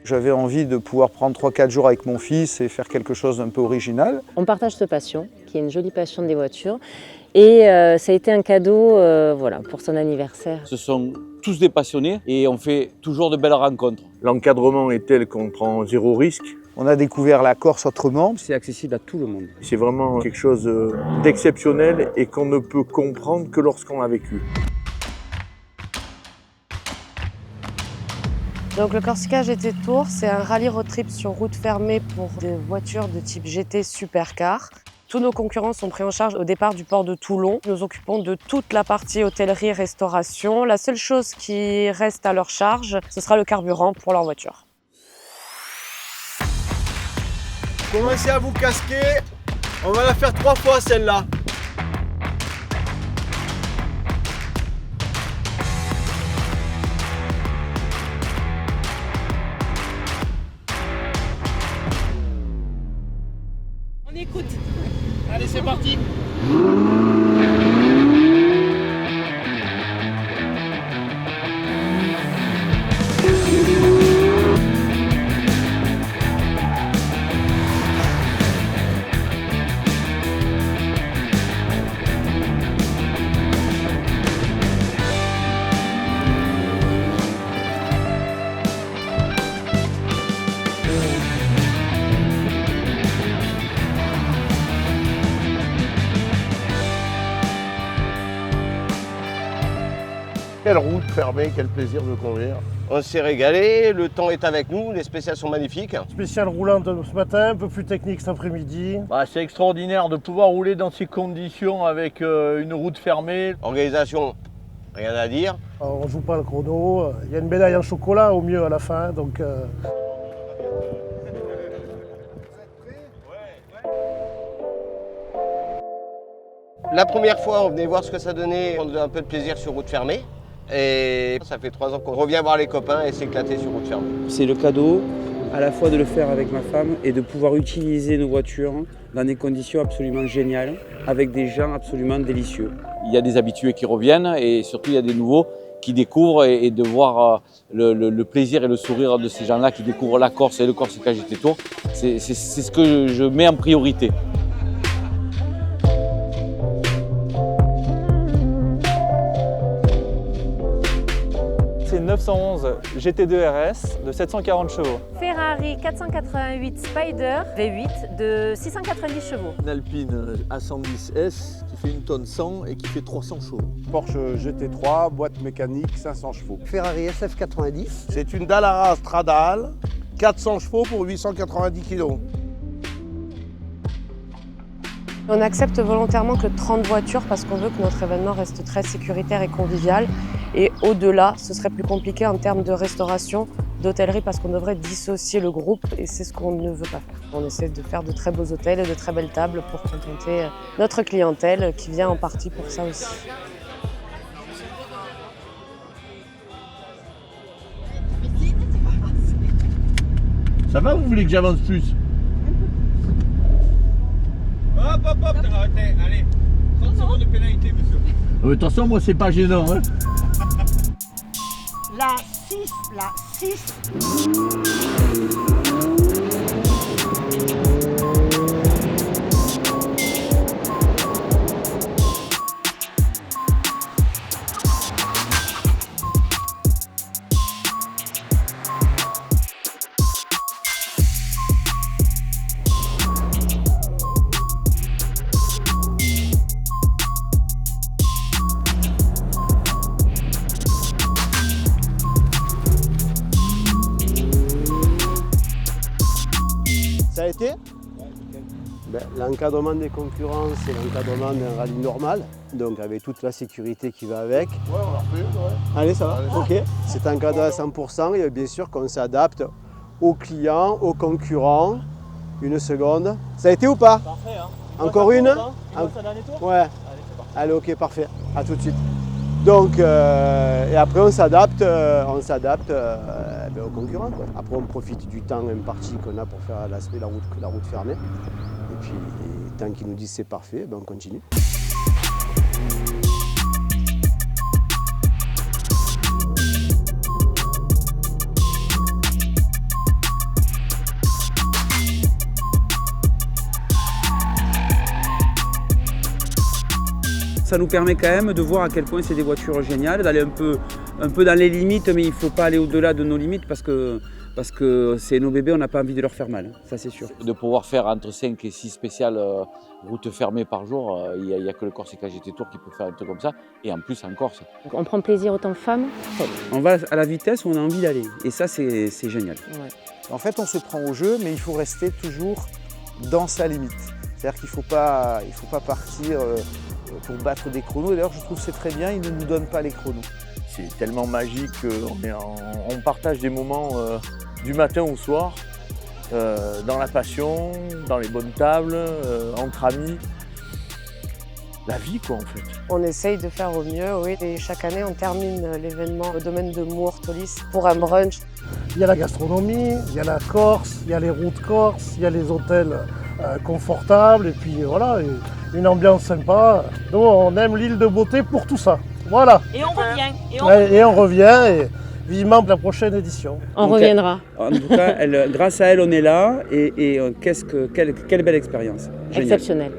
J'avais envie de pouvoir prendre 3-4 jours avec mon fils et faire quelque chose d'un peu original. On partage cette passion, qui est une jolie passion des voitures. Et ça a été un cadeau voilà, pour son anniversaire. Ce sont tous des passionnés et on fait toujours de belles rencontres. L'encadrement est tel qu'on prend zéro risque. On a découvert la Corse autrement. C'est accessible à tout le monde. C'est vraiment quelque chose d'exceptionnel et qu'on ne peut comprendre que lorsqu'on l'a vécu. Donc le Corsica GT Tour, c'est un rallye road trip sur route fermée pour des voitures de type GT Supercar. Tous nos concurrents sont pris en charge au départ du port de Toulon. Nous occupons de toute la partie hôtellerie-restauration. La seule chose qui reste à leur charge, ce sera le carburant pour leur voiture. Commencez à vous casquer. On va la faire 3 fois celle-là. On écoute. Allez, c'est parti. Quelle route fermée, quel plaisir de conduire. On s'est régalé, le temps est avec nous, les spéciales sont magnifiques. Spéciale roulante ce matin, un peu plus technique cet après-midi. C'est extraordinaire de pouvoir rouler dans ces conditions avec une route fermée. Organisation, rien à dire. On ne joue pas le chrono, il y a une médaille en chocolat au mieux à la fin. Donc, La première fois, on venait voir ce que ça donnait, on faisait un peu de plaisir sur route fermée. Et ça fait 3 ans qu'on revient voir les copains et s'éclater sur route fermée. C'est le cadeau à la fois de le faire avec ma femme et de pouvoir utiliser nos voitures dans des conditions absolument géniales, avec des gens absolument délicieux. Il y a des habitués qui reviennent et surtout il y a des nouveaux qui découvrent et de voir le plaisir et le sourire de ces gens-là qui découvrent la Corse et le Corsica GT Tour, c'est ce que je mets en priorité. C'est 911 GT2 RS de 740 chevaux. Ferrari 488 Spider V8 de 690 chevaux. Une Alpine A110S qui fait 1 tonne 100 et qui fait 300 chevaux. Porsche GT3, boîte mécanique, 500 chevaux. Ferrari SF90. C'est une Dallara Stradale, 400 chevaux pour 890 kg. On accepte volontairement que 30 voitures parce qu'on veut que notre événement reste très sécuritaire et convivial. Et au-delà, ce serait plus compliqué en termes de restauration, d'hôtellerie, parce qu'on devrait dissocier le groupe et c'est ce qu'on ne veut pas faire. On essaie de faire de très beaux hôtels et de très belles tables pour contenter notre clientèle qui vient en partie pour ça aussi. Ça va ou vous voulez que j'avance plus? Hop, hop, hop, allez, 30 secondes de pénalité, monsieur. De toute façon, moi, c'est pas gênant. Hein. La 6. Ça a été? L'encadrement des concurrents, c'est l'encadrement d'un rallye normal, donc avec toute la sécurité qui va avec. Ouais, on l'a refait, ouais. Allez, ça va? Allez. Ok. C'est encadré à 100% et bien sûr qu'on s'adapte aux clients, aux concurrents. Une seconde. Ça a été ou pas? Parfait, hein. Encore une? On passe un dernier tour? Ouais. Allez, c'est parti. Allez, ok, parfait. À tout de suite. Donc, et après on s'adapte aux concurrents, quoi. Après on profite du temps imparti qu'on a pour faire la route fermée. Et puis tant qu'ils nous disent c'est parfait, on continue. ça nous permet quand même de voir à quel point c'est des voitures géniales, d'aller un peu dans les limites, mais il ne faut pas aller au-delà de nos limites parce que c'est nos bébés, on n'a pas envie de leur faire mal, ça c'est sûr. De pouvoir faire entre 5 et 6 spéciales routes fermées par jour, il n'y a que le Corsica GT Tour qui peut faire un truc comme ça, et en plus en Corse. Donc on prend plaisir autant femme. On va à la vitesse où on a envie d'aller, et ça c'est génial. Ouais. En fait, on se prend au jeu, mais il faut rester toujours dans sa limite. C'est-à-dire qu'il ne faut pas partir pour battre des chronos. D'ailleurs, je trouve que c'est très bien, ils ne nous donnent pas les chronos. C'est tellement magique qu'on partage des moments du matin au soir, dans la passion, dans les bonnes tables, entre amis. La vie quoi en fait. On essaye de faire au mieux, oui. Et chaque année, on termine l'événement au domaine de Mourtolis pour un brunch. Il y a la gastronomie, il y a la Corse, il y a les routes corse, il y a les hôtels confortables et puis voilà, une ambiance sympa. Nous, on aime l'île de Beauté pour tout ça. Voilà. Et on revient. Et on revient et vivement pour la prochaine édition. On reviendra. En tout cas, grâce à elle, on est là et quelle belle expérience. Exceptionnelle.